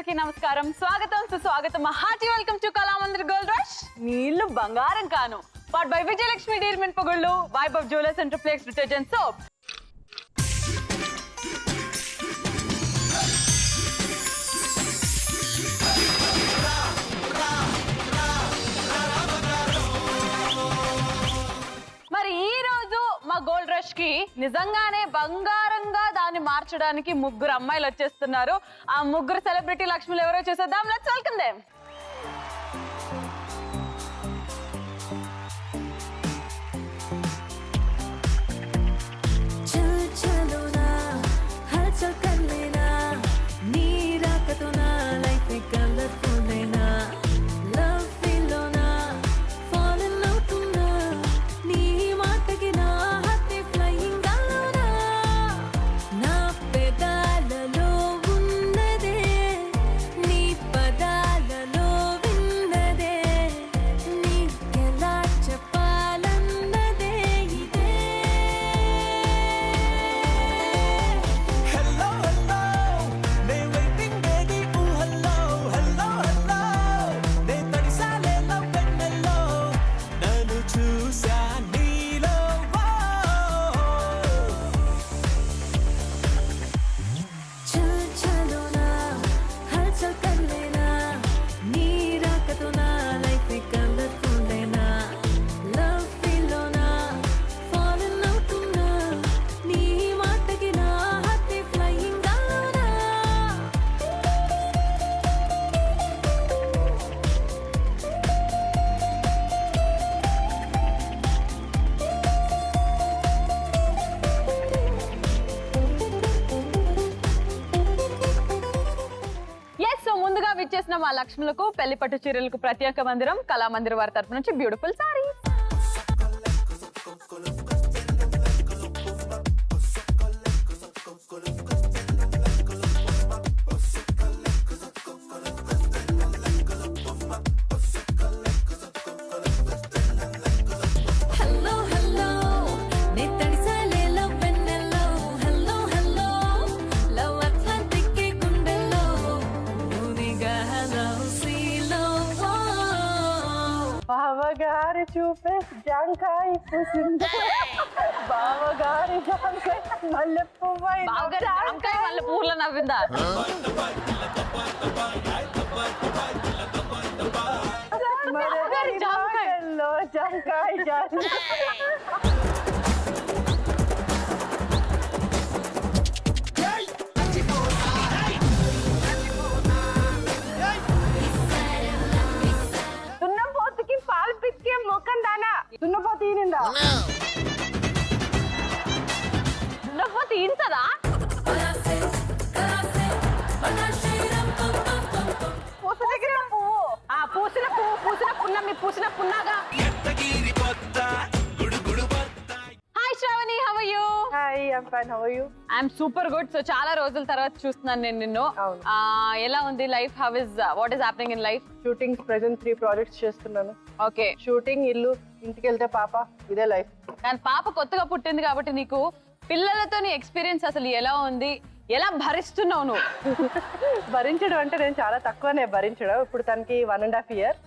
అందరికీ నమస్కారం, స్వాగతం సుస్వాగతం, hearty welcome to Kalamandir gold rush. నీళ్లు బంగారం కాను బట్ బై విజయలక్ష్మి డీర్మెంట్ పొగళ్ళు, Vaibhav jewellers and triplex detergent soap. మరి ఈ రోజు మా గోల్డ్ రష్ కి నిజంగానే బంగారంగా దాన్ని మార్చడానికి ముగ్గురు అమ్మాయిలు వచ్చేస్తున్నారు. ఆ ముగ్గురు సెలబ్రిటీ లక్ష్ములు ఎవరో చూసేద్దాం. Let's welcome them. విచ్చేసిన మా లక్ష్ములకు పెళ్లి పట్టు చీరలకు ప్రత్యేక మందిరం కళామందిర్ వారి తరపు నుంచి బ్యూటిఫుల్ సారీ. బావగారి చూపే జాంకాయ పూసింది, బావగారి జాంకాయ మల్లె పువ్వై, జాంకాయ మల్లె పువ్వుల నవ్విందా? జాంకాయ పాలు పిక్కే మొక్కం దానా దున్నపోతు ఈనిందా? దున్నపోతు ఈంతదా? పూసిన పువ్వు, పూసిన పువ్వు, పూసిన పున్నమి, పూసిన పున్నాగా. Hi Shravani, how are you? Hi, I am fine, how are you? I am super good. So చాలా రోజుల తర్వాత చూస్తున్నాను నేను నిన్ను. ఎలా ఉంది life? How is what is happening in life? Shooting present 3 projects చేస్తున్నాను. ఓకే, షూటింగ్, ఇల్లు, ఇంటికి వెళ్తే పాప, ఇదే లైఫ్. కానీ పాప కొత్తగా పుట్టింది కాబట్టి నీకు పిల్లలతో నీ ఎక్స్పీరియన్స్ అసలు ఎలా ఉంది? ఎలా భరిస్తున్నావు నువ్వు? భరించడం అంటే నేను చాలా తక్కువనే భరించడం. ఇప్పుడు తనకి 1.5 years.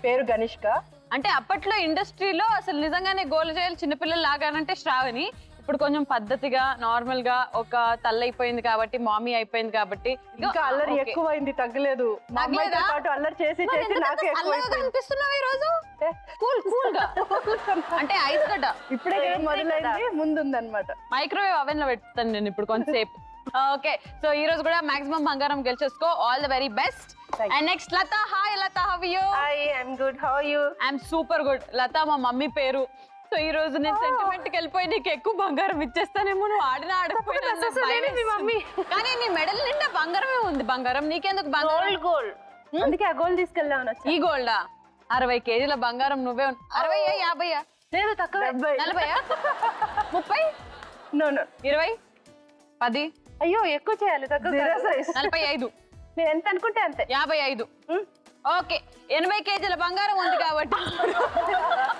పేరు గనిష్క. అంటే అప్పట్లో ఇండస్ట్రీలో అసలు నిజంగానే గోల్ చేయాలి చిన్నపిల్లలు లాగానంటే శ్రావణి. ఇప్పుడు కొంచెం పద్ధతిగా నార్మల్ గా ఒక తల్లి అయిపోయింది కాబట్టి, మామీ అయిపోయింది కాబట్టి ఇంకా అల్లరి ఎక్కువైంది, తగ్గలేదు. అల్లరి చేసి చేసి నాకు అనిపిస్తున్నావు ఈ రోజు. కూల్ కూల్ గా అంటే ఐస్ గడ్డ ఇప్పుడే మొదలైంది, ముందుందన్నమాట. మైక్రోవేవ్ అవెన్ లో పెడతాను నేను ఇప్పుడు కొంతసేపు. ఓకే, సో ఈ రోజు కూడా మాక్సిమం బంగారం గెలిచేసుకో. All the very best. And next Latha. Hi Latha, how are you? Hi, I am good, how are you? I am super good. Latha మా మమ్మీ పేరు. సో ఈ రోజు నేను సెంటిమెంట్ కి వెళ్ళిపోయి నీకు ఎక్కువ బంగారం ఇచ్చేస్తానేమో, నువ్వు ఆడినా ఆడకపోయినా. కానీ నీ మెడల్ నిండా బంగారమే ఉంది. బంగారం నీకెందుకు? బంగారం గోల్డ్, అందుకే ఆ గోల్డ్ తీసుకెళ్దామని. ఈ గోల్డా? 60 kgల బంగారం నువ్వే. 60, 50? లేదు, తక్కువ. 40, 30, నో 20, 10. అయ్యో, ఎక్కువ చేయాలి, తక్కువ. 45. నేను ఎంత అనుకుంటే అంతే. 55. ఓకే, 80 kgల బంగారం ఉంది కాబట్టి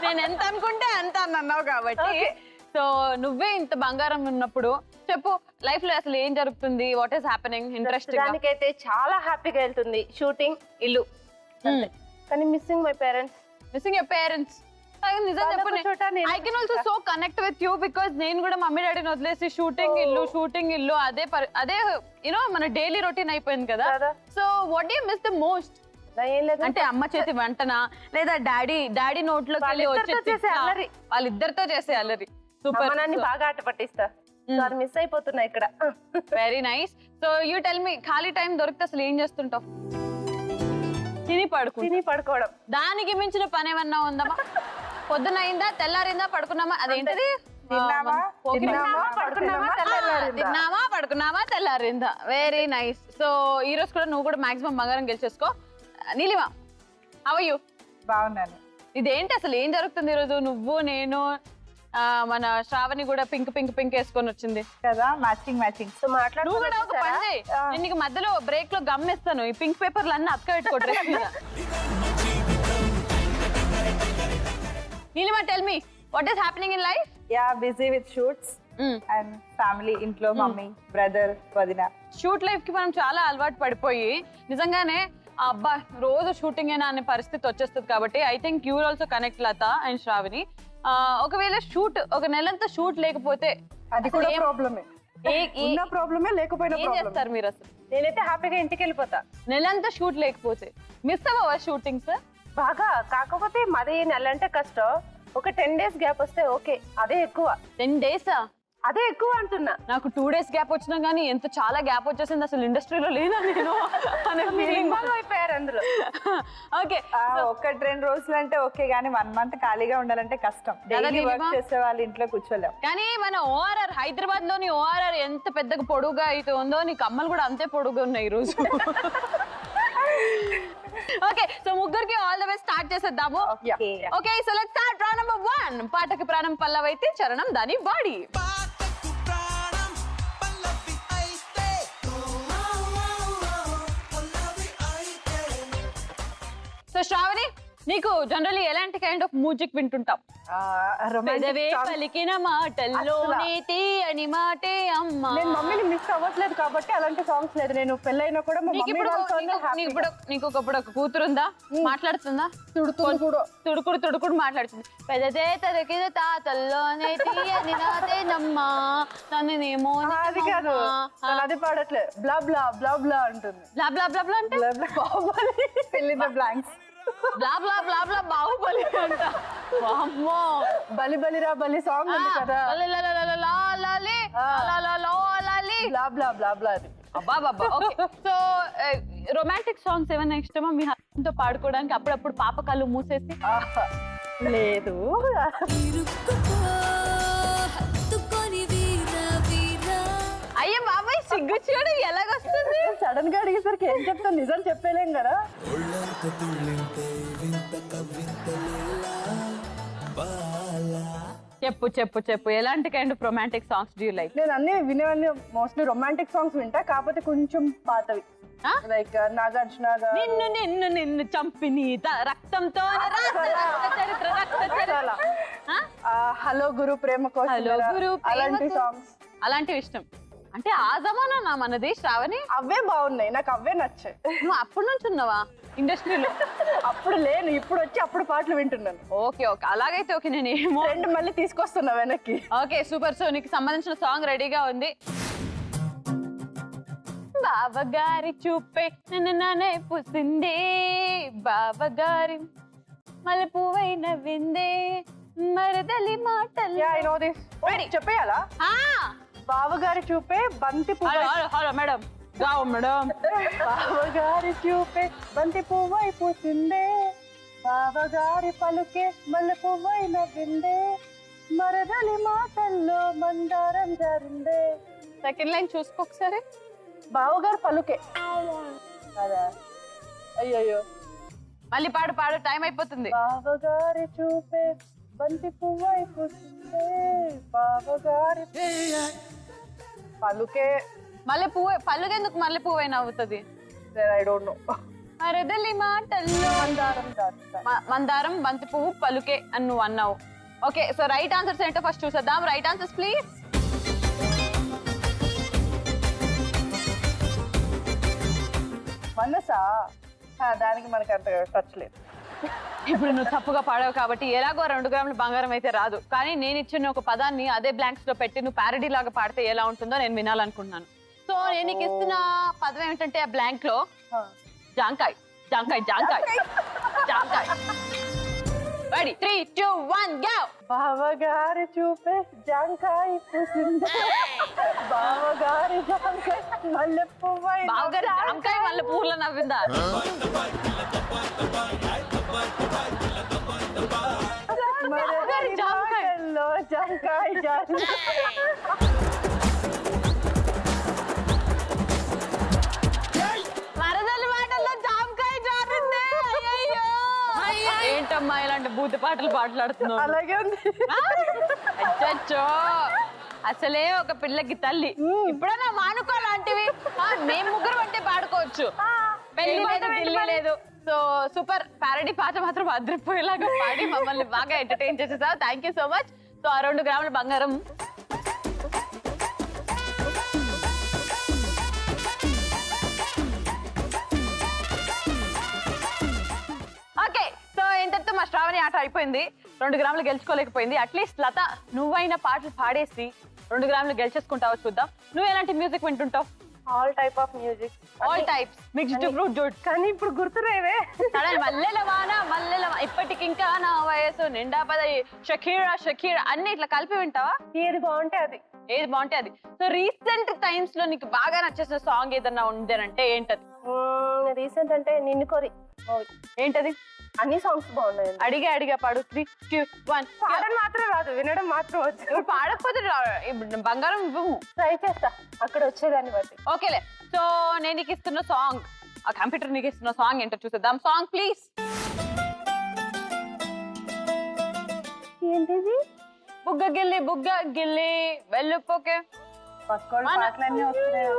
నేను ఎంత అనుకుంటే అంత అన్నావు కాబట్టి. సో నువ్వే ఇంత బంగారం ఉన్నప్పుడు చెప్పు లైఫ్ లో అసలు ఏం జరుగుతుంది, వాట్ ఈస్ హ్యాపెనింగ్ ఇంట్రెస్టింగ్? దానికైతే చాలా హ్యాపీగా వెళ్తుంది. షూటింగ్, ఇల్లు, కానీ missing my parents. Missing your parents. నిజం చెప్పు, I can also so connect with you because నేను కూడా మమ్మీ డాడీని వదిలేసి షూటింగ్ ఇల్లు అదే యూనో మన డైలీ రొటీన్ అయిపోయింది కదా. So what do you miss the most? అంటే అమ్మ చేతి వంటనా లేదా డాడీ నోట్లోకి వెళ్ళి వచ్చే వాళ్ళిద్దరితో చేసే అల్లరి? సూపర్. బాగా ఆట పట్టిస్తా, మిస్ అయిపోతున్నా ఇక్కడ. Very nice. So you tell me, ఖాళీ టైం దొరికితే అసలు ఏం చేస్తుంటావు? తిని పడుకోవడం. దానికి మించిన పని ఏమన్నా ఉందమ్మా? పొద్దున అయిందా, తెల్లారిందా, పడుకున్నామా, అదేంటిది? తిన్నామా పడుకున్నామా, తెల్లారిందా. Very nice. సో ఈ రోజు కూడా నువ్వు కూడా మాక్సిమం బంగారం గెలిచేసుకో. Neelima, how are you? బాగున్నాను. ఇదేంటి అసలు ఏం జరుగుతుంది ఈ రోజు? నువ్వు, నేను, మన శ్రావణి కూడా పింక్ వేసుకొని వచ్చింది కదా, మ్యాచింగ్. సో నువ్వు కూడా ఒక పని చేయి, నేను నీకు మధ్యలో బ్రేక్ లో గమ్ ఇస్తాను, ఈ పింక్ పేపర్లు అన్ని అక్క పెట్టుకో డ్రెస్ మీద. Neelima, tell me what is happening in life? Yeah, busy with shoots and family. ఇంట్లో మమ్మీ, బ్రదర్, వదిన. షూట్ లైఫ్ కి మనం చాలా అలవాటు పడిపోయి నిజంగానే అబ్బా రోజు షూటింగ్ అయినా అనే పరిస్థితి వచ్చేస్తుంది. కాబట్టి I think you also connect Latha and Shravani. ఒకవేళ షూట్ ఒక నెలంతా షూట్ లేకపోతే అది కూడా ప్రాబ్లమే. లేకపోయినా ఏం చేస్తారు మీరు అసలు? నేనైతే హ్యాపీగా ఇంటికి వెళ్ళిపోతా. నెలంతా షూట్ లేకపోతే మిస్ అవ్వవా షూటింగ్స్? బాగా. కాకపోతే మరీ నెల అంటే కష్టం. ఒక 10 days గ్యాప్ వస్తే ఓకే, అదే ఎక్కువ. 10 days అదే ఎక్కువ అంటున్నా. నాకు 2 days గ్యాప్ వచ్చినా గానీ ఎంత చాలా గ్యాప్ వచ్చేసింది, అసలు ఇండస్ట్రీలో లేనా నేను అనే ఫీలింగ్ అయిపోయారు అందులో. ఓకే, 1-2 రోజులు అంటే ఓకే, కానీ 1 month ఖాళీగా ఉండాలంటే కష్టం. డైలీ వర్క్ చేసే వాళ్ళు ఇంట్లో కూర్చోలేం. కానీ మన ఓఆర్ఆర్, హైదరాబాద్ లోని ఓఆర్ఆర్ ఎంత పెద్దగా పొడుగుగా అయితే ఉందో, నీ కమ్మలు కూడా అంతే పొడుగుగా ఉన్నాయి ఈ రోజు. ఓకే, సో ముగ్గురికి ఆల్ ద బెస్ట్. స్టార్ట్ చేసేద్దాము. Okay, so let's start. Round number 1. పాటకి ప్రాణం పల్లవైతే చరణం దాని బాడీ. సో శ్రావణి, నీకు జనరల్లీ ఎలాంటి కైండ్ ఆఫ్ మ్యూజిక్ వింటుంటాం? పలికిన మాటల్లోనే తీయని మాటే అమ్మా. నేను మమ్మీని మిస్ అవ్వట్లేదు కాబట్టి అలాంటి సాంగ్స్ లేదు. నేను పెళ్ళైనా కూడా నీకు ఒకప్పుడు ఒక కూతురుందా, మాట్లాడుతుందా? తుడుకుడు మాట్లాడుతుంది. పెద్దదే తదకిద తాతల్లోనే తీయని నాదేనమ్మా తననేమో. అది కాదు, అది పాడట్లేదు. బ్లా బ్లా బ్లా బ్లా అంటుంది. బ్లా బ్లా బ్లా బ్లా అంటే fill in the blanks. బ్లా బ్లా బ్లా బ్లా బాహుబలి అంట. అమ్మో, బలి బలిరా బలి సాంగ్ ఉంది కదా, బ్లా బ్లా బ్లా బ్లా అది. అబ్బా బాబా. ఓకే, సో రొమాంటిక్ సాంగ్స్ ఏమైనా ఇష్టమా మీ హస్బెండ్ తో పాడుకోవడానికి? అప్పుడప్పుడు పాప కళ్ళు మూసేసి. లేదు. అయ్యో బాబాయ్, సిగ్గు చూడు ఎలాగొస్తుంది. సడన్ గా అడిగేసరికి ఏం చెప్తాను, నిజం చెప్పలేం కదా. చెప్పు చెప్పు చెప్పు, ఎలాంటి kind of romantic songs do you like? నేను అన్ని వినేవన్నీ మోస్ట్లీ రొమాంటిక్ సాంగ్స్ వింటా, కాకపోతే కొంచెం పాతవి. లైక్ నాగార్జున గారు నిన్ను నిన్ను నిన్ను చంపిని రక్తంతో హలో గురు ప్రేమ కోసం, హలో గురు అలాంటి సాంగ్స్, అలాంటివి ఇష్టం. అంటే ఆ జమానా మనది శ్రావణి. అవే బాగున్నాయి, నాకు అవే నచ్చాయి. నువ్వు అప్పటి నుంచి ఉన్నావా ఇండస్ట్రీలో? అప్పుడు లేను, ఇప్పుడు వచ్చి అప్పుడు పాటలు వింటున్నాను. ఓకే ఓకే, అలాగైతే ఓకే. నేను ఏమో మళ్ళీ తీసుకొస్తున్నా వెనక్కి. Okay super. సో నీకు సంబంధించిన సాంగ్ రెడీగా ఉంది. బావగారి చూపే నన్నే పుసిందే, బావగారి మళ్ళీ పువ్వైన విందే, మరదలి మాటలు. చెప్పేయాలా? బావగారి చూపే బంతి పువ్వు. Hello madam, madam. బావగారి చూపే బంతి పువ్వై పూసిందే, బావగారి పలుకే మల్లె పువ్వైన విందే, మరదలి మాటల్లో మందారం జారిందే. సెకండ్ లైన్ చూసుకో ఒకసారి. బావగారు పలుకే కదా. అయ్యో, మళ్ళీ పాడు పాడు, టైం అయిపోతుంది. బావగారి చూపే బంతి పువ్వై పూసిందే, బావగారి పలుకే మల్లె పువ్వు. పళ్ళుకెందుకు మల్లె పువ్వు అయినా అవుతుంది? I don't know. మరదలి మాటల్లో మందారం బంతి పువ్వు పలుకే అని నువ్వు అన్నావు. ఓకే, సో రైట్ ఆన్సర్స్ ఏంటో ఫస్ట్ చూసేద్దాం. Right answers please. మనసా దానికి మనకి అంత టచ్ లేదు. ఇప్పుడు నువ్వు తప్పుగా పాడావు కాబట్టి ఎలాగో 2 గ్రాముల బంగారం అయితే రాదు. కానీ నేను ఇచ్చిన ఒక పదాన్ని అదే బ్లాంక్స్ లో పెట్టి నువ్వు ప్యారడీ లాగా పాడితే ఎలా ఉంటుందో నేను వినాలనుకుంటున్నాను. సో నేను నీకు ఇస్తున్న పదం ఏమిటంటే ఆ బ్లాంక్ లో జాంకాయ్ జాంకాయ్ జాంకాయ్ జాంకాయ్. Ready 3, 2, 1 go. బావగారి చూపే జాంకాయ పూసింది, బావగారి జాంకాయ మల్లె పువ్వై. బావగారి జాంకాయ మళ్ళీ పూర్లో నవ్విందా? మరదలి మాటల్లో జాంకాయ జారి. మరదలి మాటల్లో జాంకాయ జారిందే. అయ్యయ్యో. ఏంటమ్మా ఇలాంటి బూతు పాటలు పాటలాడుతున్నావు? అలాగే ఉంది. అచ్చచ్చో, అసలే ఒక పిల్లకి తల్లి. ఇప్పుడన్నా మానుకో లాంటివి. మేము ముగ్గురు అంటే పాడుకోవచ్చు. పెళ్లి లేదు గిల్లి లేదు. సో సూపర్ ప్యారడీ పాట మాత్రం అద్రిపోయేలాగా పాడి మమ్మల్ని బాగా ఎంటర్టైన్ చేసేసావు. Thank you so much. So ఆ 2 గ్రాముల బంగారం ఓకే. సో ఇంతటితో మా శ్రావణి ఆట అయిపోయింది. 2 గ్రాములు గెలుచుకోలేకపోయింది. అట్లీస్ట్ లత నువ్వైనా పాటలు పాడేసి 2 గ్రాములు గెలిచేసుకుంటావో చూద్దాం. నువ్వు ఎలాంటి మ్యూజిక్ వింటుంటావు? All type of music, all types mixed fruit జూడ్. కానీ ఇప్పుడు గుర్తులేవే. మల్లెల వాన మల్లెల ఇప్పటికింకా నా వయసు నిండా పదవి షకీరా షకీరా అన్ని ఇట్లా కలిపి వింటావా? ఏది బాగుంటే అది. ఏది బాగుంటే అది. సో రీసెంట్ టైమ్స్ లో నీకు బాగా నచ్చేసిన సాంగ్ ఏదన్నా ఉందేనంటే ఏంటది? రీసెంట్ అంటే నిన్ను కోరి. ఏంటది? అన్ని సాంగ్స్ బాగున్నాయి. అడిగా పాడు. 3, 2, 1. పాడడం మాత్రం రాదు, వినడం మాత్రం వచ్చు. ఇప్పుడు పాడకపోతే బంగారం ఇవ్వము. ట్రై చేస్తా అక్కడ వచ్చేదాన్ని బట్టి. ఓకేలే. సో నేను నీకు ఇస్తున్న సాంగ్, ఆ కంప్యూటర్ నీకు ఇస్తున్న సాంగ్ ఏంటో చూసేద్దాం. Song please. ఏంటిది? బుగ్గ గిల్లి వెళ్ళిపోకే. పాటలన్నీ వస్తున్నాయి.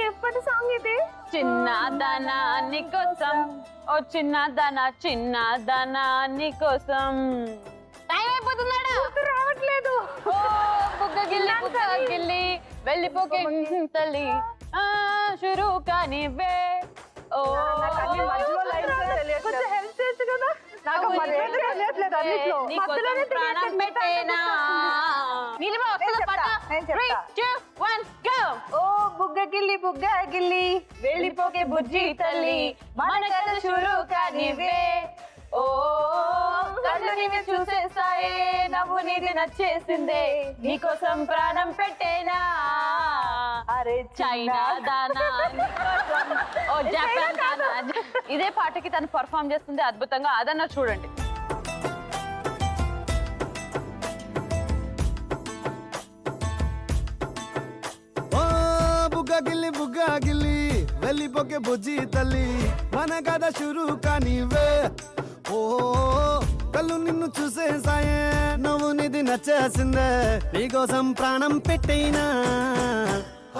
ఎప్పటి సాంగ్ ఇది? చిన్నదానా నీకోసం, ఓ చిన్నదానా నీకోసం. టైం అయిపోతున్నాడా? రావట్లేదు. ఓ బుగ్గ గిల్లి వెళ్ళిపోకే తల్లి, షురూ కానివే. ఓ కొంచెం హెల్ప్ చేయొచ్చు కదా. నాకు తెలియట్లేదు అన్నిట్లో. నీకోసం ప్రాణం పెట్టేనా. నీలిమ వస్తుందా పాట? నేను చెప్తా. 3, 2, 1 go. ఓ బుగ్గ గిల్లి వెళ్ళిపోకే బుజ్జి తల్లి, మన కథ షురూ కానివే. ఓ కళ్ళు నిన్ను చూసేసాయే, నవ్వు నీది నచ్చేసిందే, నీకోసం ప్రాణం పెట్టేనా. అరే చైనా దానా నీకోసం, ఓ జపాన్ దానా. ఇదే పాటకి తను పర్ఫామ్ చేస్తుంది అద్భుతంగా. అదన్నా చూడండి. బుగ్గ గిల్లి వెళ్ళిపోకే బుజ్జి తల్లి, మన కథ షురూ కానివే. ఓ కళ్ళు నిన్ను చూసేసాయే, నవ్వు నిధి నచ్చేసిందే, నీకోసం ప్రాణం పెట్టైనా.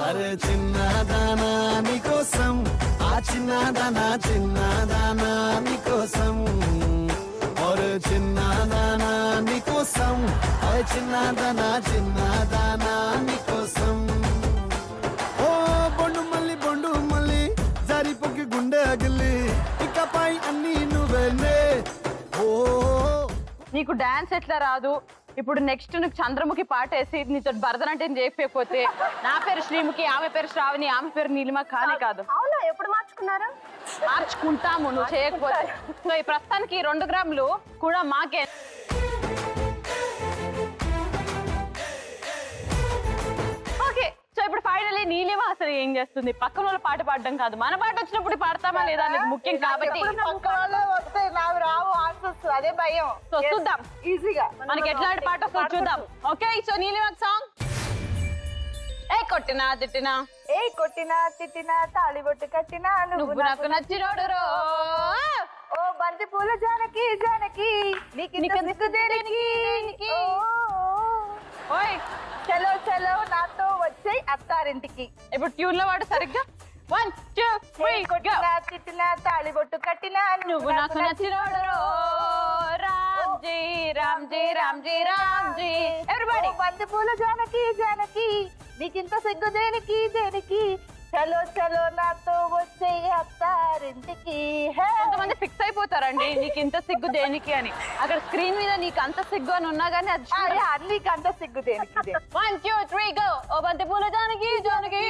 అరే చిన్నదానా నీకోసం, ఆ చిన్నదానా నీకోసం. ఒరే చిన్నదానా నీకోసం, ఆ చిన్నదానా నీకోసం. బొండు మళ్ళీ జారిపోకి గుండె అగిలి, ఇకపై అన్ని నువ్వేనే. ఓ నీకు డాన్స్ ఎట్లా రాదు? ఇప్పుడు నెక్స్ట్ నీకు చంద్రముఖి పాట వేసి నీతో భరతనాట్యం చేయకపోతే, నా పేరు శ్రీముఖి, ఆమె పేరు శ్రావణి, ఆమె పేరు నీలిమ కానే కాదు. అవునా? ఎప్పుడు మార్చుకున్నారా? మార్చుకుంటాము నువ్వు చేయకపోతే. సో ఈ ప్రస్తుతానికి 2 గ్రాములు కూడా మాకే. ఓకే. సో ఇప్పుడు ఫైనలీ నీలిమ అసలు ఏం చేస్తుంది? పక్కన వాళ్ళ పాట పాడడం కాదు, మన పాట వచ్చినప్పుడు పాడతామా లేదా అనేది ముఖ్యం కాబట్టి వస్తాయి, నాకు రావు ఆన్సర్స్, అదే భయం. సో చూద్దాం ఈజీగా మనకి ఎట్లాంటి పాట వస్తుందో చూద్దాం. ఓకే. So Neelima song. ఏ కొట్టినా తిట్టినా, ఏ కొట్టినా తిట్టినా తాళిబొట్టు కట్టినా నువ్వు నాకు నచ్చినోడు రో. ఓ బంతి పూల జానకి నీకు సిగ్గు దేనికి. ఓయ్ చలో చలో నాతో వచ్చే అత్తారింటికి. ఇప్పుడు ట్యూన్ లో వాడు సరిగ్గా. 1, 2, 3 కొట్టినా తిట్టినా తాళిబొట్టు కట్టినా నువ్వు నాకు నచ్చినోడు రో. రామ్జీ రామ్జీ రామ్జీ రామ్జీ. ఎవ్రీబడి. బంతి పూల జానకి నీకింత సిగ్గు దేనికి. చలో చలో నాతో వచ్చే అత్తారింటికి హే. కొంతమంది ఫిక్స్ అయిపోతారండి నీకు ఇంత సిగ్గు దేనికి అని. అక్కడ స్క్రీన్ మీద నీకు అంత సిగ్గు అని ఉన్నా కానీ అది అరే అన్నికి అంత సిగ్గు దేనికి ఇదే. 1 2 3 గో. ఓ బంతి పూల జానకి జానకి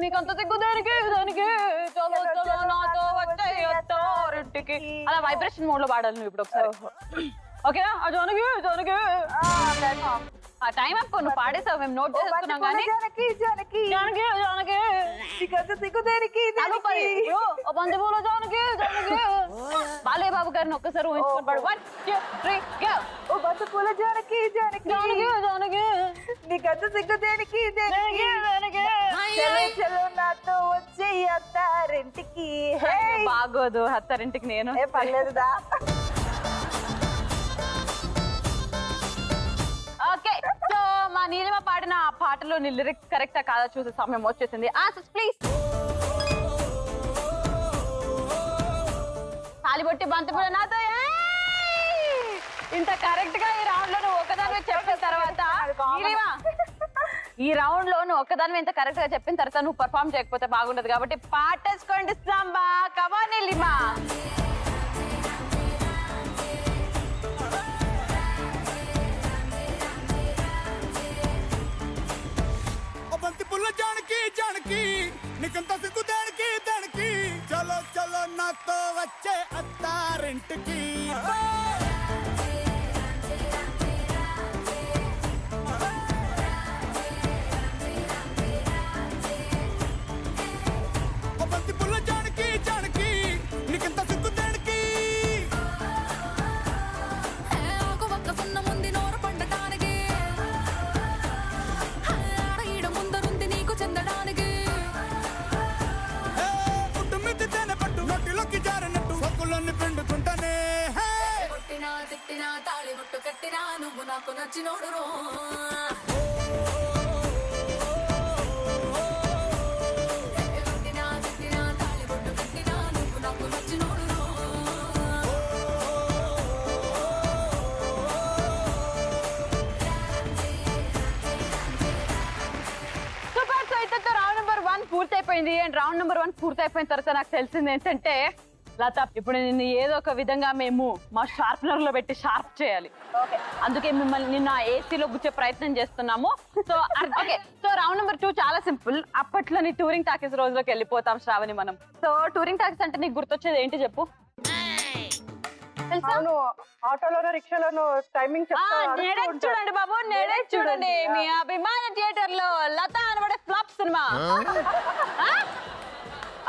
నీకు అంత సిగ్గు దేనికి దానికి చలో చలో నాతో వచ్చే అత్తారింటికి. అలా వైబ్రేషన్ మోడ్ లో పాడాలి నువ్వు ఇప్పుడు ఒకసారి. ఓకేనా? ఆ జానకి జానకి ఆ టైం అప్పు నువ్వు పాడేసావు మేము నోట్ చేసుకున్నాం కానీ జానకి జానకి జానకి జానకి నీకంత సిగ్గు దేనికి ఆగుపడి. ఇప్పుడు ఓ బంతి పూల జానకి జానకి బాలయ్య బాబు గారిని ఒక్కసారి ఊహించుకొని పాడు. 1 2 3 గో. ఓ బంతి పూల జానకి జానకి జానకి జానకి నీకంత సిగ్గు దేనికి దేనికి జానకి చలో చలో నాతో వచ్చే అత్తారింటికి హే. బాగోదు అత్తారింటికి నేను. ఏ పర్లేదుదా. ఓకే సో మా నీలిమ పాడిన ఆ పాటలోని లిరిక్స్ కరెక్టా కాదా చూసే సమయం వచ్చేసింది. Answers please. తాలిబొట్టి బంతిపూల నాతో ఇంత కరెక్ట్ గా ఈ రౌండ్ లో నువ్వు ఒకదాని చెప్పిన తర్వాత నీలిమ, ఈ రౌండ్ లో నువ్వు ఒక్కదాని ఇంత కరెక్ట్ గా చెప్పిన తర్వాత నువ్వు పర్ఫామ్ చేయకపోతే బాగుండదు కాబట్టి పాటేసుకోండి సాంబా. కమా నీలిమ. బంతి పుల్ల జానకి జానకి నీకంత సిగ్గు దానికి దానికి చలో చలో నాతో వచ్చే అత్తారింటికి. బంతి పుల్ల జానకి జానకి నీకంత సిగ్గు దానికి పిండుకుంటానే. తిట్టినా తాళి బొట్టు కట్టినా నువ్వు నాకు నచ్చినోడు రో. తిట్టినా తాళి బొట్టు కట్టినా నువ్వు నాకు నచ్చినోడు రో. సూపర్. సో ఇతరుతో రౌండ్ నెంబర్ 1 పూర్తయిపోయింది. అండ్ రౌండ్ నెంబర్ 1 పూర్తయిపోయిన తర్వాత నాకు తెలిసింది ఏంటంటే లత, ఇప్పుడు నిన్ను ఏదో ఒక విధంగా మేము మా షార్ప్నర్ లో పెట్టి షార్ప్ చేయాలి. అందుకే మిమ్మల్ని నిన్న ఏసీలో గుచ్చే ప్రయత్నం చేస్తున్నాము. So okay, so round number 2 చాలా సింపుల్. అప్పట్లోని టూరింగ్ టాకీస్ రోజులోకి వెళ్ళిపోతాం శ్రావణి మనం. సో టూరింగ్ టాకీస్ అంటే నీకు గుర్తొచ్చేది ఏంటి చెప్పు? తెలుసా? అవును, ఆటోలోనో రిక్షాలోనో టైమింగ్ నేడే చూడండి బాబు, నేడే చూడండి మీ అభిమాన థియేటర్ లో లత అనబడే ఫ్లాప్ సినిమా.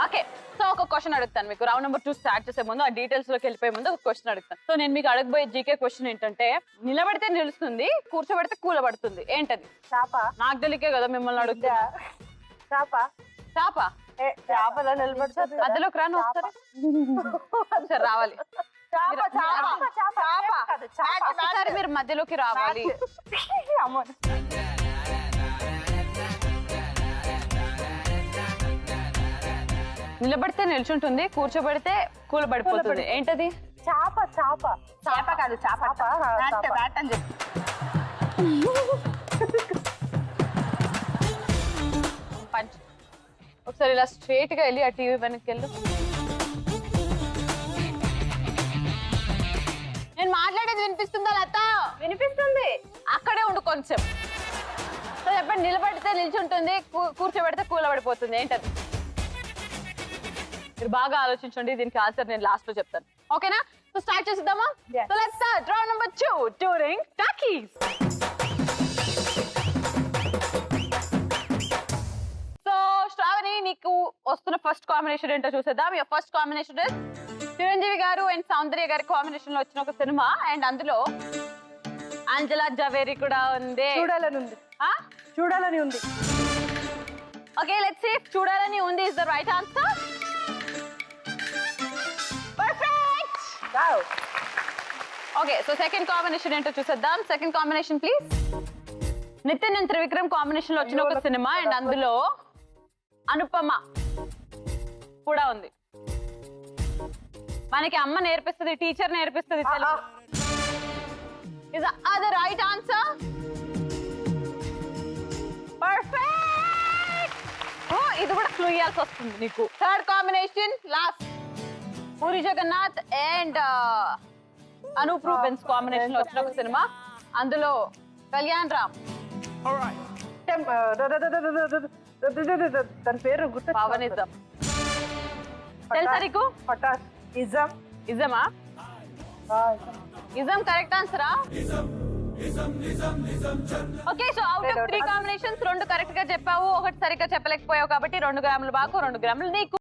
ఓకే, సో ఒక క్వశ్చన్ అడుగుతాను మీకు. రౌండ్ నెంబర్ 2 స్టార్ట్ చేసే ముందు, ఆ డీటెయిల్స్ లోకి వెళ్ళిపోయే ముందు ఒక క్వశ్చన్ అడుగుతాను. సో నేను మీకు అడగబోయే జీకే క్వశ్చన్ ఏంటంటే, నిలబడితే నిలుస్తుంది, కూర్చోబెడితే కూలబడుతుంది, ఏంటది? చాప. నాకు తెలియకే కదా మిమ్మల్ని అడుగుతా. చాప. చాప. చాపలో నిలబడుతుంది. మధ్యలోకి రాను ఒకసారి. ఒకసారి రావాలి. ఒకసారి మీరు మధ్యలోకి రావాలి. నిలబడితే నిల్చుంటుంది, కూర్చోబెడితే కూలబడిపోతుంది, ఏంటది? చాప. చాప. చేప కాదు చేప. బ్యాట్ అని చెప్పు. పంచ్. ఒకసారి ఇలా స్ట్రైట్ గా వెళ్ళి ఆ టీవీ వెనక్కి వెళ్ళు. నేను మాట్లాడేది వినిపిస్తుందా లత? వినిపిస్తుంది. అక్కడే ఉండు కొంచెం. సో చెప్పండి, నిలబడితే నిల్చుంటుంది, కూర్చోబెడితే కూలబడిపోతుంది, ఏంటది? మీరు బాగా ఆలోచించండి, దీనికి ఆన్సర్ నేను లాస్ట్ లో చెప్తాను. ఓకేనా? సో స్టార్ట్ చేద్దామా? So let's start round number 2 touring talkies. So Shravani, నీకు వస్తున్న ఫస్ట్ కాంబినేషన్ ఏంటో చూసేద్దాం. Your first combination is Chiranjeevi garu and సౌందర్య గారి కాంబినేషన్ లో వచ్చిన ఒక సినిమా, అండ్ అందులో అంజలా జవేరి కూడా ఉంది. చూడాలని ఉంది. ఓకే, లెట్స్ సీ ఇఫ్ చూడాలని ఉంది is the right answer. Perfect. Okay, so second combination ఏంటో చూసేద్దాం. Second combination please. Nithin and Trivikram combination లో వచ్చిన ఒక సినిమా, అండ్ అందులో అనుపమ కూడా ఉంది. మనకి అమ్మ నేర్పిస్తుంది, టీచర్ నేర్పిస్తుంది Telugu. Is the right answer. Perfect. Who ఇది కూడా క్లూ ఇవ్వాల్సి వస్తుంది నీకు. Third combination last. Puri Jagannadh and Anoop Rubens combination లో వచ్చిన ఒక సినిమా. అందులో కళ్యాణ్ రామ్, దాని పేరు గుర్తు పవనిజం. తెలుసా నీకు? పటాస్ ఇజం. ఇజమా? ఇజం కరెక్ట్ ఆన్సరా? Okay, so out of 3 combinations 2 correct గా చెప్పావు, ఒకటి సరిగ్గా చెప్పలేకపోయావు కాబట్టి 2 గ్రాములు బాకు, 2 గ్రాములు నీకు.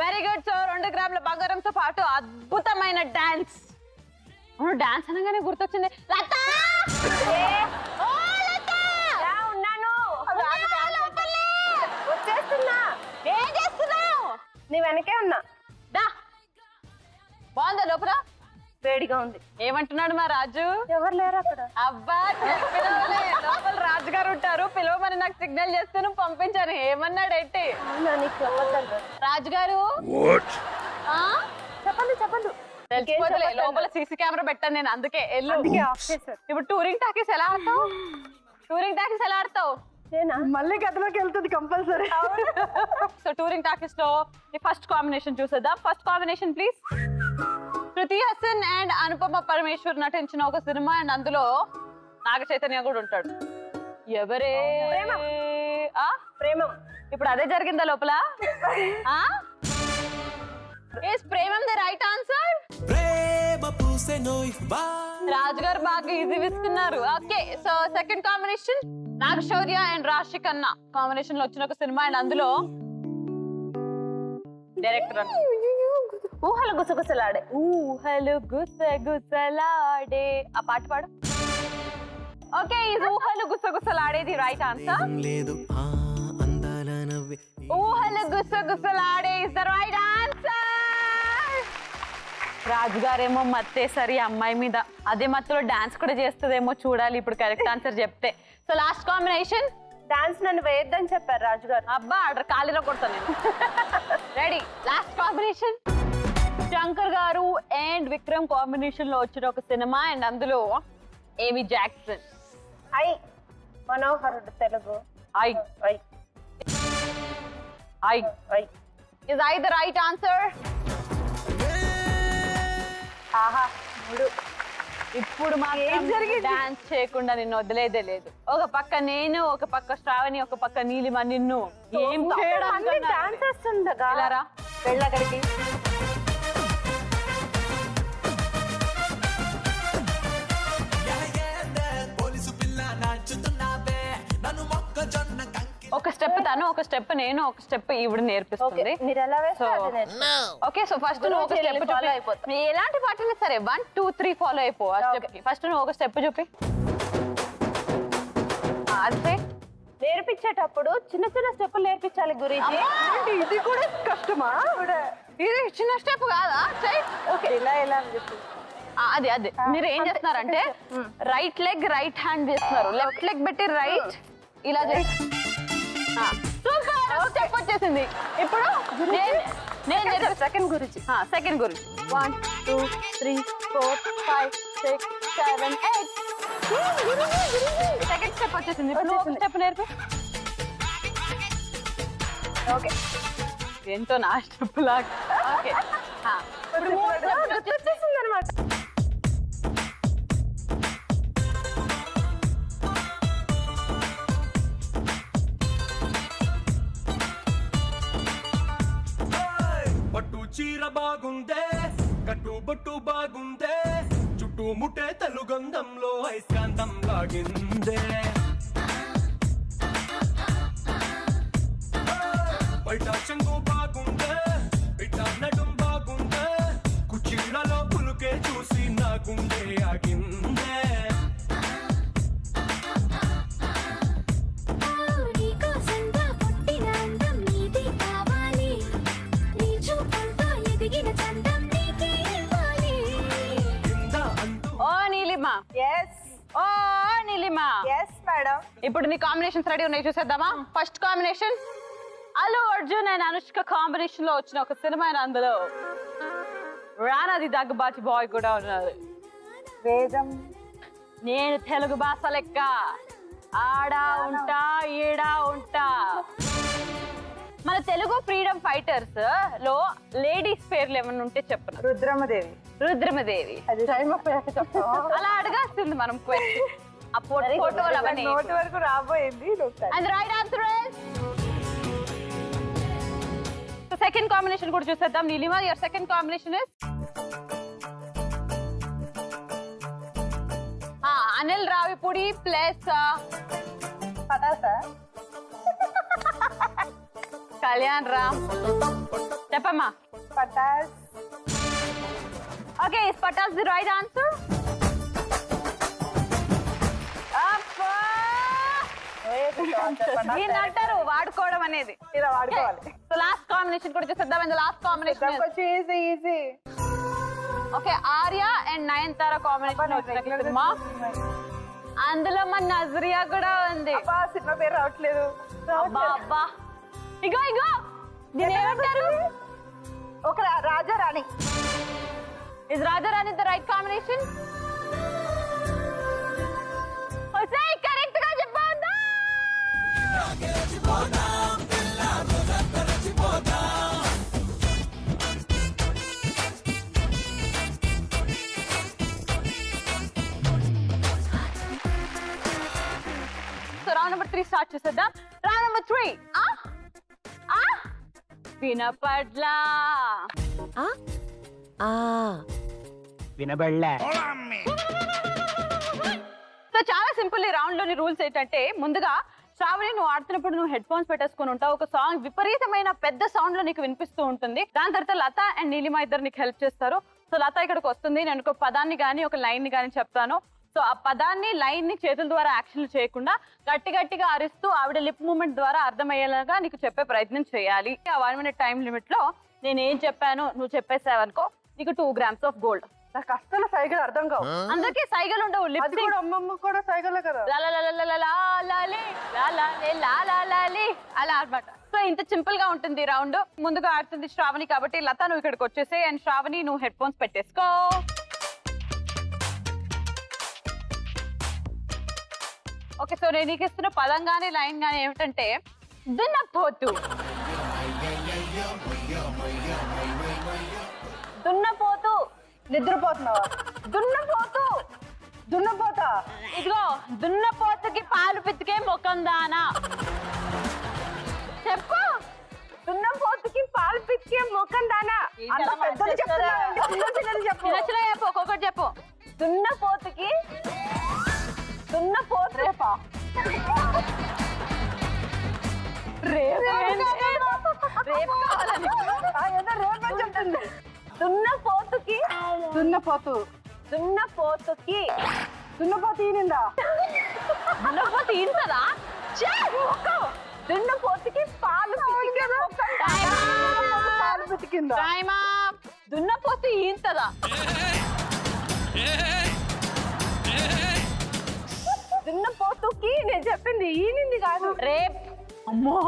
Very good. సో 2 గ్రాముల బంగారంతో పాటు అద్భుతమైన డాన్స్. డాన్స్ అనగానే గుర్తొచ్చింది లత. ఉన్నాను, వచ్చేస్తున్నా. ఏం చేస్తున్నావు? నీ వెనకే ఉన్నా. దా. బాగుందా లోపల? వేడిగా ఉంది. ఏమంటున్నాడు మా రాజు? ఎవరు లేరు అక్కడ. అబ్బా చెప్పినవులే, లోపల రాజు గారు ఉంటారు, పిలవమని నాకు సిగ్నల్ చేస్తే నువ్వు పంపించాను. ఏమన్నాడు ఏంటి రాజు గారు? చెప్పండి చెప్పండి. తెలిసిపోతులే, లోపల సీసీ కెమెరా పెట్టాను నేను, అందుకే వెళ్ళు. ఇప్పుడు టూరింగ్ టాకీస్ ఎలా ఆడతావు? టూరింగ్ టాకీస్ ఎలా ఆడతావు? మళ్ళీ గదిలోకి వెళ్తుంది కంపల్సరీ. సో టూరింగ్ టాకీస్ లో ఫస్ట్ కాంబినేషన్ చూసేద్దాం. First combination please. Shruti Haasan and Anupama Parameswaran నటించిన ఒక సినిమా, అండ్ అందులో నాగ చైతన్య కూడా ఉంటాడు. ఎవరే? ప్రేమం. ఇప్పుడు అదే జరిగిందా లోపల? Premam the right answer. Raju గారు బాగా ఈజీ ఇస్తున్నారు. Okay, so second combination Naga Shaurya and Raashi Khanna combination లో వచ్చిన ఒక సినిమా, అండ్ అందులో డైరెక్టర్ ఊహలు గుసగుసలాడే. ఊహలు గుసగుసలాడే ఆ పాట పాడు. ఓకే, ఇది ఊహలు గుసగుసలాడేది రైట్ ఆన్సర్. ఊహలు గుసగుసలాడే ఇస్ ద రైట్ ఆన్సర్. రాజుగారేమో మత్తేసరి అమ్మాయి మీద, అదే మత్తులో డాన్స్ కూడా చేస్తుందేమో, చూడాలి ఇప్పుడు కరెక్ట్ ఆన్సర్ చెప్తే. So last combination. డాన్స్ నన్ను వేయొద్దని చెప్పారు రాజుగారు. అబ్బా ఆర్డర్ ఖాళీలో కొడతాను నేను. రెడీ. లాస్ట్ కాంబినేషన్ శంకర్ గారు అండ్ విక్రమ్ కాంబినేషన్ లో వచ్చిన ఒక సినిమా, అండ్ అందులో ఏమి జాక్సన్. ఐ మనోహరుడు తెలుగు. I I I I is I the right answer. ఆహా ఇప్పుడు మాత్రం డాన్స్ చేయకుండా నిన్ను వదిలేదే లేదు. ఒక పక్క నేను, ఒక పక్క శ్రావణి, ఒక పక్క నీలిమ. నిన్ను ఏం డాన్స్ వస్తుండగా వెళ్ళక్కడికి. ఒక స్టెప్ తను, ఒక స్టెప్ నేను, ఒక స్టెప్ ఈవిడ నేర్పిస్తుంది. ఓకే, సో ఫస్ట్ నువ్వు ఒక స్టెప్ ఫాలో అయిపోతా. ఎలాంటి పాటలు సరే 1 2 3 ఫాలో అయిపో ఆ స్టెప్ కి. ఫస్ట్ నువ్వు ఒక స్టెప్ చూపి. అదే నేర్పించేటప్పుడు చిన్న చిన్న స్టెప్పులు నేర్పించాలి గురించి. ఇది కూడా కష్టమా? ఇది చిన్న స్టెప్ కాదా? ఓకే, ఇలా ఎలా అని చెప్పి అదే అదే మీరు ఏం చేస్తున్నారంటే రైట్ లెగ్ రైట్ హ్యాండ్ చేస్తున్నారు, లెఫ్ట్ లెగ్ పెట్టి రైట్ ఇలా చేస్తారు. స్టెప్ వచ్చేసింది. ఇప్పుడు నేను సెకండ్ గురించి. సెకండ్ గురించి 1 2 3 4 5 6 7 8 సెకండ్ స్టెప్ వచ్చేసింది. ఇప్పుడు ఒక స్టెప్ నేర్పి. ఓకే, ఎంతో నా స్టెప్ లాగా. ఓకే, వచ్చేసింది అనమాట. బాగుందే కట్టుబొట్టు బాగుందే చుట్టూ ముట్టే తెలుగంధంలో ఐస్కాంతం లాగిందే బయట చెంగు బాగుందే బిడ్డ నడుం బాగుందే కుర్చీలలో పులుకే చూసి నా గుండె ఆగిందే నీకోసంగా పుట్టిన అందం నీది కావాలి నీ చూపులతో ఎదిగిన చందం నీకే ఇవ్వాలి కింద అంటూ ఓ నీలిమ ఎస్ ఓ నీలిమ ఎస్ మేడం. ఇప్పుడు నీ కాంబినేషన్స్ రెడీ ఉన్నాయి చూసేద్దామా first combination Allu Arjun and Anushka combination లో వచ్చిన ఒక సినిమా అందులో రానాది దగ్గుబాటి బాయ్ కూడా ఉన్నారు వేదం నేను తెలుగు భాష లెక్క ఆడా ఉంటా ఈడా ఉంటా మన తెలుగు ఫ్రీడమ్ ఫైటర్స్ లో లేడీస్ పేర్లు ఏమన్నా ఉంటే చెప్పను రుద్రమదేవి. రుద్రమదేవి అది టైం అయిపోయాక చెప్తావా? అలా అడగాల్సింది మనం క్వశ్చన్ ఆ ఫోటోలు అవన్నీ నోటి వరకు రాబోయింది. And right answer second combination కూడా చూసేద్దాం Neelima your second combination is Anil Ravipudi plus పటాసా కళ్యాణ్ రామ్ చెప్పమ్మా Patas. Okay is Patas the right answer దీన్ని అంటారు వాడుకోవడం అనేది ఇలా వాడుకోవాలి. సో లాస్ట్ కాంబినేషన్ కూడా చూసేద్దాం అండ్ లాస్ట్ కాంబినేషన్ కొంచెం easy easy. Okay Arya and Nayanthara combination అందులో మన నజరియా కూడా ఉంది అబ్బా సినిమా పేరు రావట్లేదు. అబ్బా అబ్బా ఇగో ఇగో దీని ఏమంటారు ఒక Raja Rani. Is Rajarani the right combination correct గా చెప్పందా సో రౌండ్ నెంబర్ 3 స్టార్ట్ చేసేద్దాం రౌండ్ నెంబర్ 3 వినపడ్లా వినబడలే సో చాలా సింపుల్ ఈ రౌండ్ లోని రూల్స్ ఏంటంటే ముందుగా శ్రావణి నువ్వు ఆడుతున్నప్పుడు నువ్వు హెడ్ ఫోన్స్ పెట్టేసుకుని ఉంటావు ఒక సాంగ్ విపరీతమైన పెద్ద సౌండ్ లో నీకు వినిపిస్తూ ఉంటుంది దాని తర్వాత లత అండ్ నీలిమ ఇద్దరు నీకు హెల్ప్ చేస్తారు సో లత ఇక్కడికి వస్తుంది నేను ఒక పదాన్ని కానీ ఒక లైన్ ని కానీ చెప్తాను సో ఆ పదాన్ని లైన్ ని చేతుల ద్వారా యాక్షన్లు చేయకుండా గట్టి గట్టిగా అరుస్తూ ఆవిడ లిప్ మూమెంట్ ద్వారా అర్థమయ్యేలాగా నీకు చెప్పే ప్రయత్నం చేయాలి ఆ 1 minute టైం లిమిట్ లో నేను ఏం చెప్పాను నువ్వు చెప్పేసావనుకో నీకు 2 grams ఆఫ్ గోల్డ్ నాకు అస్సలు సైకిల్ అర్థం కావు. అందరికీ సైగలు ఉండవు అది లిప్ కూడా అమ్మమ్మ కూడా సైకిలే కదా. అలా అన్నమాట సో ఇంత సింపుల్ గా ఉంటుంది రౌండ్ ముందుగా ఆడుతుంది శ్రావణి కాబట్టి లత నువ్వు ఇక్కడికి వచ్చేసే అండ్ శ్రావణి నువ్వు హెడ్ ఫోన్స్ పెట్టేసుకో ఓకే సో నేను నీకు ఇస్తున్న పదం గానీ లైన్ గానీ ఏమిటంటే దున్నపోతు దున్నపోతు నిద్రపోతున్నావా? దున్నపోతు దున్నపోతా. ఇదిగో దున్నపోతుకి పాలు పితికే ముఖం దానా చెప్పు దున్నపోతుకి పాలు పితికే ముఖం దానా. అంత పెద్దది చెప్తున్నావంటే చిన్న చిన్నది చెప్పు. చిన్న చిన్న చెప్పు ఒక్కొక్కటి చెప్పు దున్నపోతుకి దున్నపోతు రేపా? రేపు కావాలని ఏదో రేపు అని చెప్తుంది. దున్నపోతుకి దున్నపోతు దున్నపోతుకి దున్నపోతు ఈనిందా? దున్నపోతు ఇంతదా దున్నపోతుకి పాలు పితికే ముఖం దానా. పాలు పితికిందా? టైమా దున్నపోతు ఇంతదా దున్నపోతుకి నేను చెప్పింది ఈనింది కాదు. రేప్ అమ్మో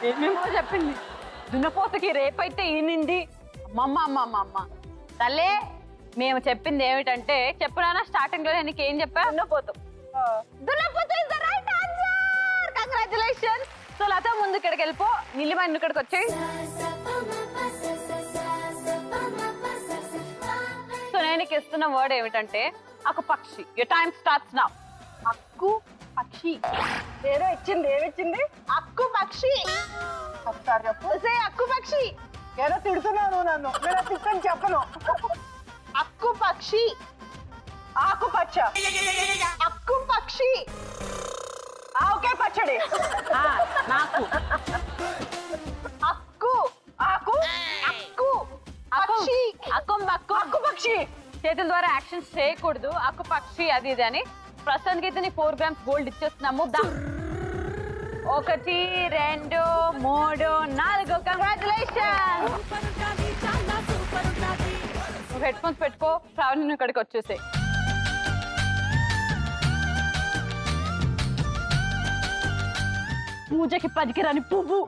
ఏమేమో చెప్పింది దున్నపోతుకి రేపైతే ఈనింది అమ్మమ్మ అమ్మ అమ్మ అమ్మ తల్లే మేము చెప్పింది ఏమిటంటే చెప్పునా స్టార్టింగ్ లో నీకు ఏం చెప్పా దున్నపోతు దున్నపోతు is the right answer congratulations so Latha ముందు ఇక్కడికి వెళ్ళిపో నీలిమ ఇక్కడికి వచ్చేయి సో నేను నీకు ఇస్తున్న వర్డ్ ఏమిటంటే ఒక పక్షి యువర్ టైం స్టార్ట్స్ నౌ అక్కు పక్షి ఏదో ఇచ్చింది. ఏమిచ్చింది? అక్కు పక్షి ఒకసారి చెప్పు. సే అక్కు పక్షి ఏదో తిడుతున్నాను నన్ను, నేను తిట్టని చెప్పను. అక్కు పక్షి. ఆకుపచ్చ. అక్కు పక్షి. ఆవకాయ పచ్చడి. నాకు అక్కు. ఆకు అక్కు పక్షి. ఆకు పక్షి. చేతుల ద్వారా యాక్షన్స్ చేయకూడదు. అక్కు పక్షి అది ఇది అని. ప్రస్తుతానికి అయితే నీ 4 grams గోల్డ్ ఇచ్చేస్తున్నాము. 1 2 3 4 కంగ్రాచులేషన్. నువ్వు హెడ్ ఫోన్స్ పెట్టుకో. శ్రావణి నువ్వు ఇక్కడికి వచ్చేసాయి. పూజకి పనికిరాని పువ్వు.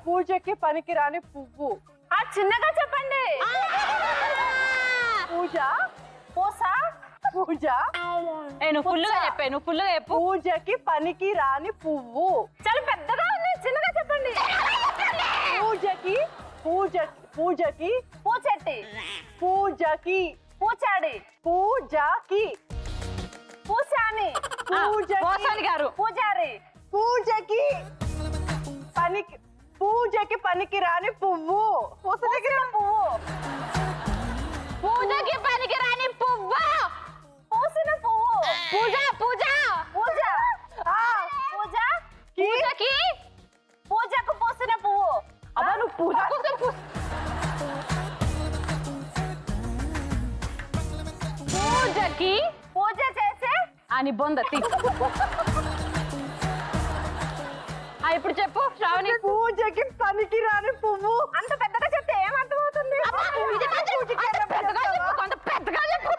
పూజకి పనికిరాని పువ్వు. చిన్నగా చెప్పండి. పూజ. పూస. పూజ. నువ్వు ఫుల్గా చెప్పు. పూజకి పనికి రాని పువ్వు. చాలా పెద్దగా ఉంది, చిన్నగా చెప్పండి. పూజకి పూజకి పూచెట్టి. పూజకి పూచాడి. పూజకి పూసాని. పోసాని గారు. పూజారి. పూజకి పనికి రాని పువ్వు. పూసిన పువ్వు. పూజకి పనికిరాని పువ్వు. పూసిన పువ్వు. పూజ పూజ. పూజ. పూజకి పూజకు పూసిన పువ్వు. అబ్బా నువ్వు పూజ కోసం పూజకి పూజ చేసే అని బొందతి. ఇప్పుడు చెప్పు శ్రావణి. పూజకి పనికి రాని పువ్వు. అంత పెద్దగా చెప్తే ఏమర్థమవుతుంది? పెద్దగా చెప్పు, కొంత పెద్దగా చెప్పు.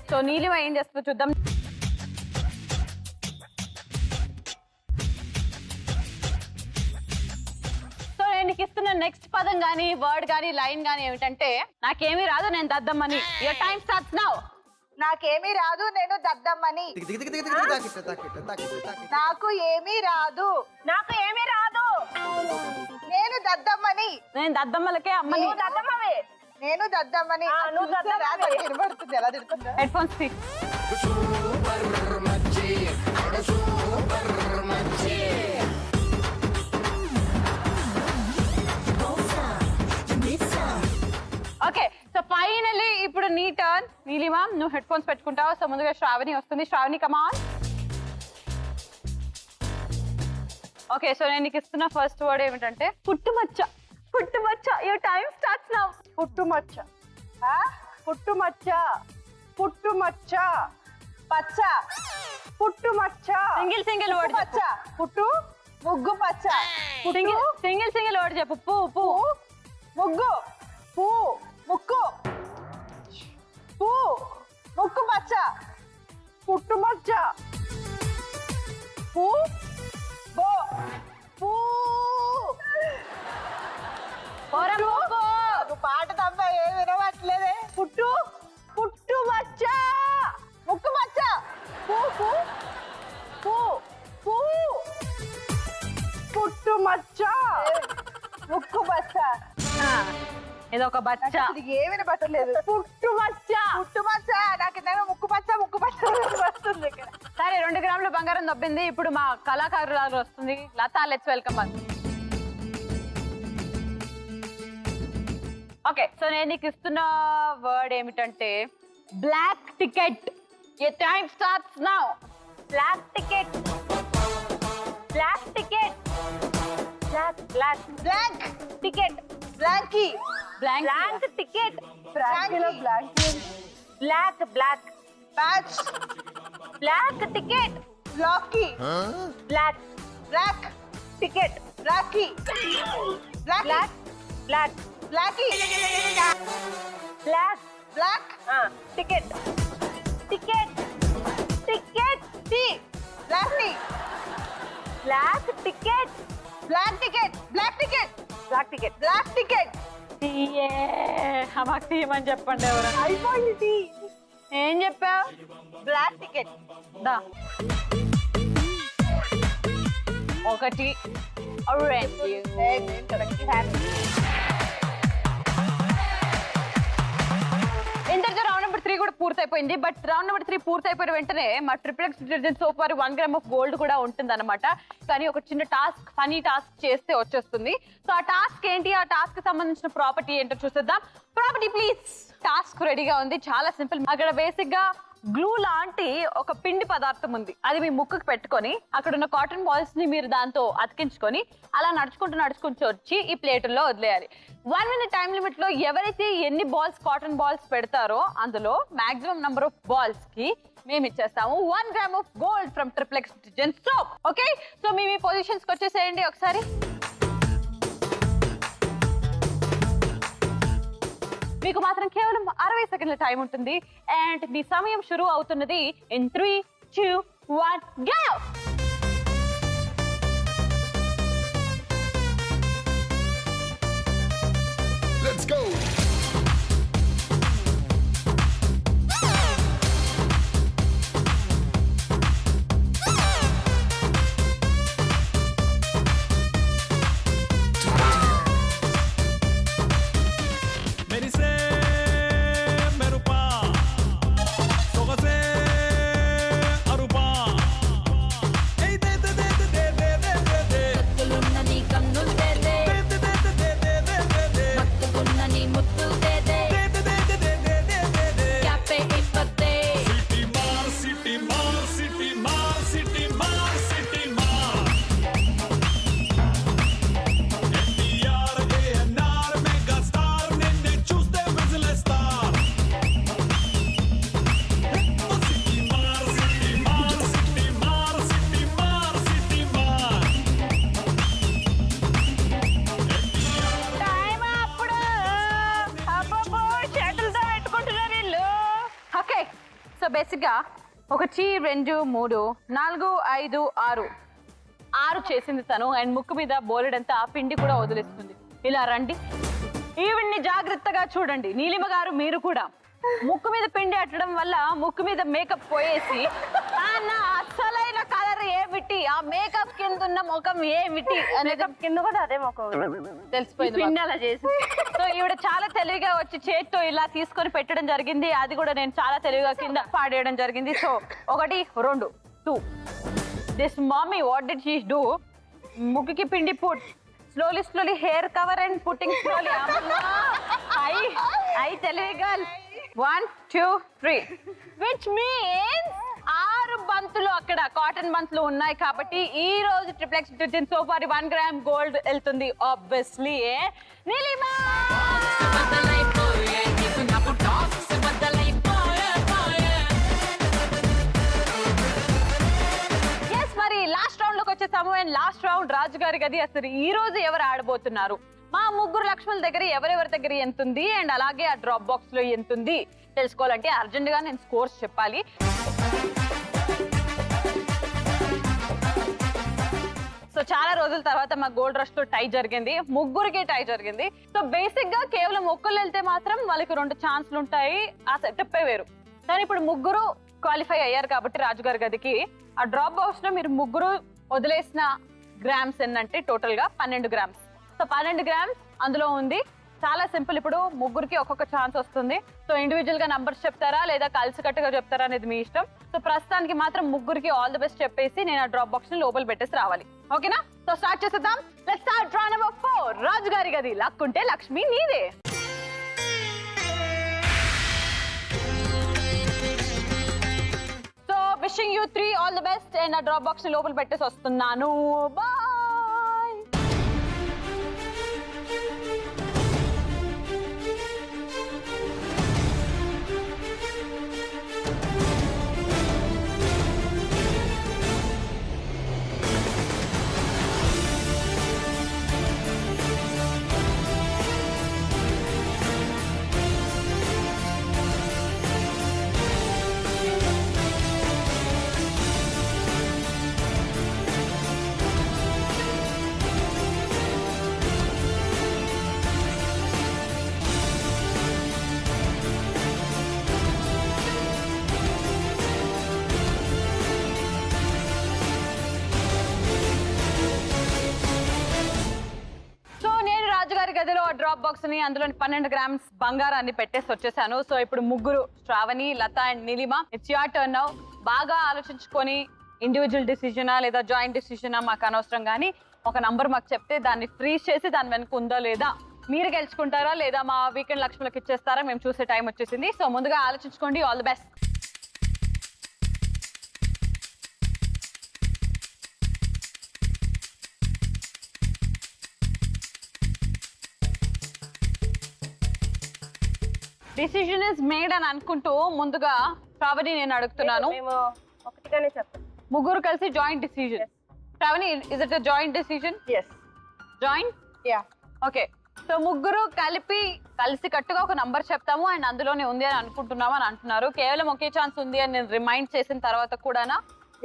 సో నీలిమ ఏం చేస్తుందో చూద్దాం. సో నేను నీకు ఇస్తున్న నెక్స్ట్ పదం గానీ వర్డ్ గానీ లైన్ గానీ ఏమిటంటే నాకేమీ రాదు నేను దద్దమ్మని. Your time starts now. నాకేమీ రాదు, నేను దద్దమ్మని. నాకు ఏమీ రాదు. నాకు ఏమీ రాదు, నేను దద్దమ్మని. నేను దద్దమ్మలకే అమ్మని. నువ్వు దద్దమ్మవే. నేను దద్దమ్మని. నువ్వు దద్దమ్మవే. వినబడుతుంది, ఎలా తిడుతుందా? హెడ్ ఫోన్స్ తీ. ఓకే సో ఫైనల్లీ ఇప్పుడు నీ టర్న్. నీలిమా నువ్వు హెడ్ ఫోన్స్ పెట్టుకుంటావు. సో ముందుగా శ్రావణి వస్తుంది. శ్రావణి కమాన్. ఓకే సో నేను నీకు ఇస్తున్న ఫస్ట్ వర్డ్ ఏమిటంటే పుట్టుమచ్చ. పుట్టుమచ్చ. Your time starts now. పుట్టుమచ్చ. పుట్టుమచ్చ. పుట్టుమచ్చ. పచ్చ. పుట్టుమచ్చ. సింగిల్ వర్డ్ పచ్చ. పుట్టు. ముగ్గు పచ్చ. సింగిల్ వర్డ్ చెప్పు. పూ పూ ముగ్గు. పూ. ముక్కు. పూ. ముక్కు పచ్చ. పుట్టుమచ్చ. పూ. బో. పూ. నువ్వు పాట తప్ప ఏం వినవట్లేదే. పుట్టు. పుట్టుమచ్చ. ముక్కు పచ్చ. పూ. పూ. పూ. పూ. పుట్టుమచ్చ. ముక్కు పచ్చ. ఇది ఒక బచ్చ. ఇది ఏమి వినపట్టలేదు. పుట్టుమచ్చ. పుట్టుమచ్చ. నాకు ఇందాక ముక్కు పచ్చ వస్తుంది ఇక్కడ. సరే 2 గ్రాములు బంగారం దొబ్బింది. ఇప్పుడు మా కళాకారురాలు వస్తుంది. Latha, let's welcome. Okay so నేను నీకు ఇస్తున్న వర్డ్ ఏమిటంటే black ticket. Your time starts now. Black ticket. Black ticket. Black ticket. బ్లాంకీ. Blank ticket. బ్లాంకీలో బ్లాంకీ. Black batch. Black ticket. బ్లాకీ. Black ticket. బ్లాకీ. బ్లాకీ. Black ticket. Ticket. Tea. Black tea. Black ticket. Black ticket. మాకు తీయమని చెప్పండి ఎవరు. అయిపోయింది. ఏం చెప్పావు? Black ticket. దా 1 ఇంతటితో రౌండ్ నెంబర్ 3 కూడా పూర్తయిపోయింది. బట్ రౌండ్ నెంబర్ 3 పూర్తయిపోయిన వెంటనే మా ట్రిప్లెక్స్ డిటర్జెంట్ సోప్ వారి 1 గ్రామ్ ఆఫ్ గోల్డ్ కూడా ఉంటుంది అనమాట. కానీ ఒక చిన్న టాస్క్, ఫనీ టాస్క్ చేస్తే వచ్చేస్తుంది. సో ఆ టాస్క్ ఏంటి, ఆ టాస్క్ సంబంధించిన ప్రాపర్టీ ఏంటో చూసేద్దాం. Property please. టాస్క్ రెడీగా ఉంది, చాలా సింపుల్. అక్కడ బేసిక్ గా గ్లూ లాంటి ఒక పిండి పదార్థం ఉంది. అది మీ ముక్కుకు పెట్టుకొని అక్కడ ఉన్న కాటన్ బాల్స్ ని మీరు దాంతో అతికించుకొని అలా నడుచుకుంటూ వచ్చి ఈ ప్లేటుల్లో వదిలేయాలి. 1 minute టైం లిమిట్ లో ఎవరైతే ఎన్ని బాల్స్, కాటన్ బాల్స్ పెడతారో అందులో మాక్సిమం నంబర్ ఆఫ్ బాల్స్ కి మేము ఇచ్చేస్తాము 1 gram of gold from triplex detergent soap. Okay, so me positions కి వచ్చేసేయండి ఒకసారి. మీకు మాత్రం కేవలం 60 సెకండ్ల టైం ఉంటుంది. అండ్ మీ సమయం షురూ అవుతున్నది ఇన్ 3, 2, 1 గో. Let's go. మెరిసే మెరుపా సొగసే అరుపా ఏయ్ దే దే దే దే దే దే దే దే కత్తులున్న నీ కన్నులు తేదే దే దే దే దే దే దే దే దే మత్తుకున్న నీ ముత్తులు తేదే దే దే దే దే దే దే దే దే క్యాపే ఇప్పతే Seeti Maar Seeti Maar Seeti Maar Seeti Maar NTR ANR mega star నిన్నే చూస్తే whistle star Seeti Maar Seeti Maar Seeti Maar Seeti Maar Seeti Maar time అప్పుడు అబ్బబ్బో చేతులతో పెట్టుకుంటున్నారు వీళ్ళు. ఓకే, సో బేసిక్ గా 1, 2, 3, 4, 5, 6 చేసింది తను. అండ్ ముక్కు మీద బోలెడంతా పిండి కూడా వదిలేస్తుంది. ఇలా రండి, ఈవిడ్ని జాగ్రత్తగా చూడండి. నీలిమ గారు మీరు కూడా ముక్కు మీద పిండి అట్టడం వల్ల ముక్కు మీద మేకప్ పోయేసి నా అసలైన కలర్ ఏమిటి, ఆ మేకప్ కింద ఉన్న ముఖం ఏమిటి అనేది కింద కూడా అదే మొక్క తెలిసిపోయింది. పిండి అలా చేసి సో ఈవిడ చాలా తెలివిగా వచ్చి చేత్తో ఇలా తీసుకొని పెట్టడం జరిగింది. అది కూడా నేను చాలా తెలివిగా కింద పాడేయడం జరిగింది. So 1, 2, 2. This mummy what did she do? ముక్కుకి పిండి put slowly hair cover and putting slowly. I తెలివిగా 1, 2, 3 విచ్ మీన్స్ 6 బంతులు అక్కడ కాటన్ బంతులు ఉన్నాయి. కాబట్టి ఈ రోజు ట్రిప్లెక్స్ డిటర్జెంట్ సోప్ వారి 1 గ్రామ్ గోల్డ్ వెళ్తుంది ఆబ్వియస్లీ. నీలిమా బదలైపోయే నీకు నాకు టాక్స్ బదలైపోయే ఎస్, మరి లాస్ట్ రౌండ్ లోకి వచ్చేసాము. అండ్ లాస్ట్ రౌండ్ రాజు గారి గది. అసలు ఈ రోజు ఎవరు ఆడబోతున్నారు, మా ముగ్గురు లక్ష్మణుల దగ్గర ఎవరెవరి దగ్గర ఎంత ఉంది, అండ్ అలాగే ఆ డ్రాప్ బాక్స్ లో ఎంత ఉంది తెలుసుకోవాలంటే అర్జెంట్ గా నేను స్కోర్స్ చెప్పాలి. సో చాలా రోజుల తర్వాత మా గోల్డ్ రష్ లో టై జరిగింది, ముగ్గురికి టై జరిగింది. సో బేసిక్ గా కేవలం ఒక్కళ్ళు వెళ్తే మాత్రం వాళ్ళకి 2 ఛాన్స్లు ఉంటాయి, ఆ సెటప్ వేరు. కానీ ఇప్పుడు ముగ్గురు క్వాలిఫై అయ్యారు కాబట్టి రాజుగారి గదికి ఆ డ్రాప్ బాక్స్ లో మీరు ముగ్గురు వదిలేసిన గ్రామ్స్ ఎన్నంటే టోటల్ గా 12 గ్రామ్స్. సో 12 గ్రామ్స్ అందులో ఉంది. చాలా సింపుల్, ఇప్పుడు ముగ్గురికి ఒక్కొక్క ఛాన్స్ వస్తుంది. సో ఇండివిజువల్ గా నంబర్స్ చెప్తారా లేదా కలిసికట్టుగా చెప్తారా అనేది మీ ఇష్టం. సో ప్రస్తుతానికి మాత్రం ముగ్గురికి ఆల్ ది బెస్ట్ చెప్పేసి నేను ఆ డ్రాప్ బాక్స్ ని లోపల పెట్టేసి రావాలి. ఓకేనా? సో స్టార్ట్ చేసేద్దాం. Let's start draw number 4. రాజు గారి గది. లక్కుంటే లక్ష్మి నీదే. So wishing you 3 all the best. And ఆ డ్రాప్ బాక్స్ ని లోపల పెట్టేసి వస్తున్నాను. బాయ్. డ్రాప్ బాక్స్ ని అందులో 12 గ్రామ్స్ బంగారాన్ని పెట్టేసి వచ్చేసాను. సో ఇప్పుడు ముగ్గురు, Sravani, Latha and Neelima, it's your turn now. బాగా ఆలోచించుకొని ఇండివిజువల్ డిసిజనా లేదా జాయింట్ డిసిజనా మాకు అనవసరం, కానీ ఒక నంబర్ మాకు చెప్తే దాన్ని ఫ్రీజ్ చేసి దాని వెనక ఉందా లేదా మీరు గెలుచుకుంటారా లేదా మా వీకెండ్ లక్ష్ములకు ఇచ్చేస్తారా మేము చూసే టైం వచ్చేసింది. సో ముందుగా ఆలోచించుకోండి. All the best. Decision is made అని అనుకుంటూ ముందుగా శ్రావణి నేను అడుగుతున్నాను. మేము ఒకటిగానే చెప్తాం. ముగ్గురు కలిసి joint decision. Shravani, is it joint decision? Yes. Joint? Ya. Okay. So ముగ్గురు కలిసి కట్టుగా ఒక నంబర్ చెప్తాము అండ్ అందులోనే ఉంది అని అనుకుంటున్నాము అని అంటున్నారు. కేవలం ఒకే ఛాన్స్ ఉంది అని నేను రిమైండ్ చేసిన తర్వాత కూడానా?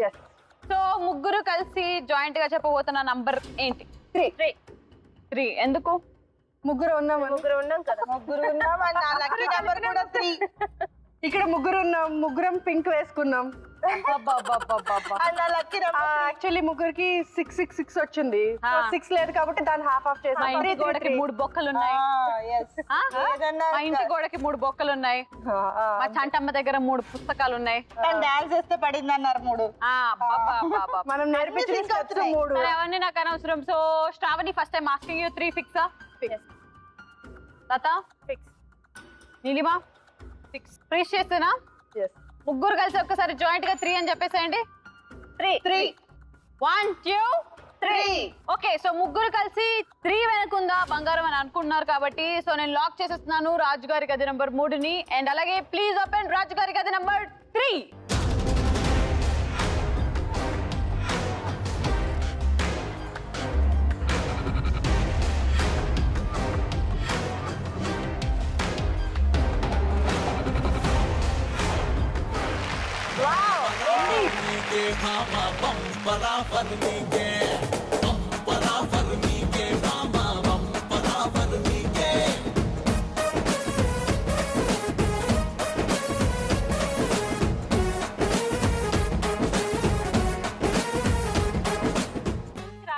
ఎస్. సో ముగ్గురు కలిసి జాయింట్ గా చెప్పబోతున్న నంబర్ ఏంటి? 3. ఎందుకు? ముగ్గురు ఉన్నాం కదా. ముగ్గురు ఉన్నాం అండ్ నా లక్కీ నెంబర్ కూడా 3. ఇక్కడ ముగ్గురు ఉన్నాం, ముగ్గురం పింక్ వేసుకున్నాం. అండ్ నా లక్కీ నెంబర్ యాక్చువల్లీ ముగ్గురికి 6 వచ్చింది. ఆ. 6 లేదు కాబట్టి దాన్ని హాఫ్ ఆఫ్ మా ఇంటి చేసి గోడకి 3 బొక్కలు ఉన్నాయి. ఆ? మా ఇంటి గోడకి 3 బొక్కలు ఉన్నాయి. మా చంటమ్మ దగ్గర 3 పుస్తకాలు ఉన్నాయి. డాన్స్ చేస్తే పడింది అన్నారు 3. మనం నేర్పించిన steps 3. సరే, అవన్నీ నాకు అనవసరం. So Sravani, first time asking you 3 ఫిక్సా? Latha? Fix. Neelima? Fix. Freeze చేస్తున్నా? ఎస్. ముగ్గురు కలిసి ఒక్కసారి జాయింట్ గా 3 అని చెప్పేసేయండి. 3. 1 2 3. ఓకే, సో ముగ్గురు కలిసి 3 వెనకుందా బంగారం అని అనుకుంటున్నారు కాబట్టి సో నేను లాక్ చేసేస్తున్నాను రాజు గారి గది నంబర్ 3ని. అండ్ అలాగే ప్లీజ్ ఓపెన్ రాజు గారి గది నంబర్ 3.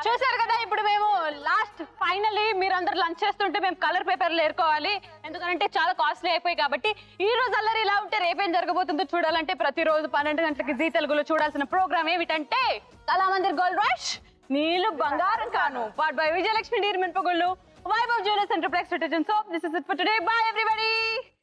చూసారు కదా, ఇప్పుడు మేము లాస్ట్ ఫైనల్లీ మీరందరూ లంచ్ చేస్తుంటే మేము కలర్ పేపర్లు ఏరుకోవాలి. ఎందుకంటే చాలా కాస్ట్లీ అయిపోయి కాబట్టి. ఈ రోజు అల్లరి ఇలా ఉంటే రేపేం జరగబోతుందో చూడాలంటే ప్రతిరోజు 12 గంటలకి జీ తెలుగులో చూడాల్సిన ప్రోగ్రామ్ ఏమిటంటే కళామందిర్ గోల్డ్ రష్ నీళ్లు బంగారం కాను పార్ట్ బై విజయలక్ష్మి డీర్మెంట్ పగుళ్ళు Vaibhav jewellers enterprise detergent soap. This is it for today. By everybody.